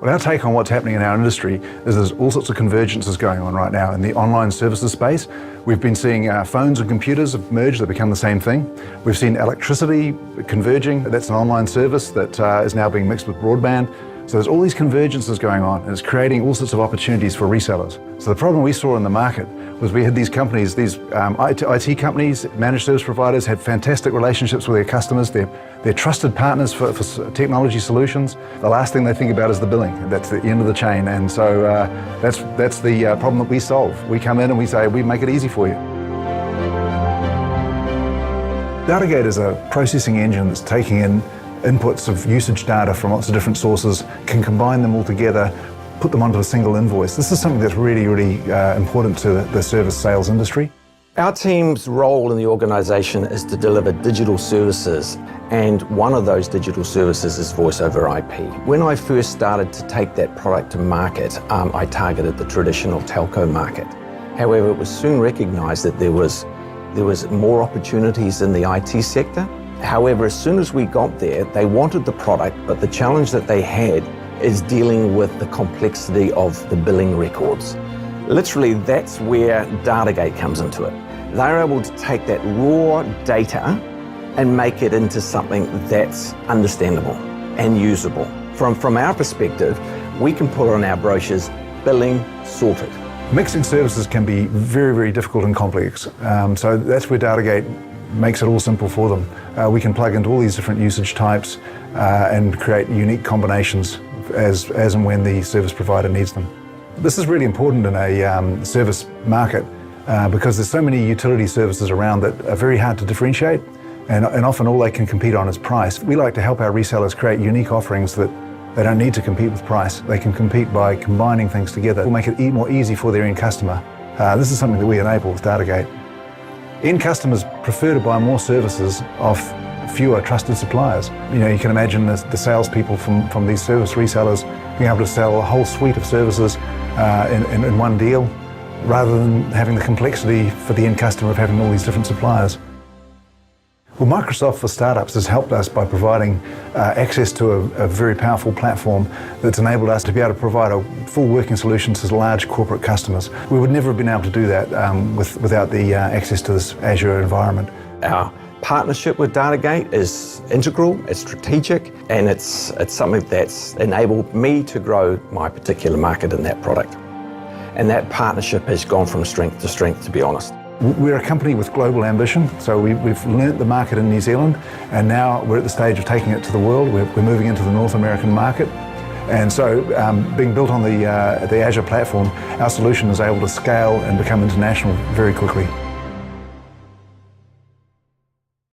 Well, our take on what's happening in our industry is there's all sorts of convergences going on right now in the online services space. We've been seeing phones and computers have merged, they become the same thing. We've seen electricity converging, that's an online service that is now being mixed with broadband. So there's all these convergences going on, and it's creating all sorts of opportunities for resellers. So the problem we saw in the market was we had these companies, these IT companies, managed service providers had fantastic relationships with their customers. They're trusted partners for technology solutions. The last thing they think about is the billing. That's the end of the chain. And so that's the problem that we solve. We come in and we say, we make it easy for you. Datagate is a processing engine that's taking in inputs of usage data from lots of different sources, can combine them all together, put them onto a single invoice. This is something that's really, really important to the service sales industry. Our team's role in the organisation is to deliver digital services, and one of those digital services is voice over IP. When I first started to take that product to market, I targeted the traditional telco market. However, it was soon recognised that there was more opportunities in the IT sector. However, as soon as we got there, they wanted the product, but the challenge that they had is dealing with the complexity of the billing records. Literally, that's where Datagate comes into it. They're able to take that raw data and make it into something that's understandable and usable. From our perspective, we can put on our brochures, billing sorted. Mixing services can be very, very difficult and complex. So that's where Datagate makes it all simple for them. We can plug into all these different usage types and create unique combinations as and when the service provider needs them. This is really important in a service market because there's so many utility services around that are very hard to differentiate, and often all they can compete on is price. We like to help our resellers create unique offerings that they don't need to compete with price. They can compete by combining things together. We'll make it more easy for their end customer. This is something that we enable with Datagate. End customers prefer to buy more services off fewer trusted suppliers. You know, you can imagine the salespeople from these service resellers being able to sell a whole suite of services in one deal, rather than having the complexity for the end customer of having all these different suppliers. Well, Microsoft for Startups has helped us by providing access to a very powerful platform that's enabled us to be able to provide a full working solution to large corporate customers. We would never have been able to do that without the access to this Azure environment. Our partnership with Datagate is integral, it's strategic, and it's something that's enabled me to grow my particular market in that product. And that partnership has gone from strength to strength, to be honest. We're a company with global ambition, so we've learnt the market in New Zealand, and now we're at the stage of taking it to the world. We're moving into the North American market, and so being built on the Azure platform, our solution is able to scale and become international very quickly.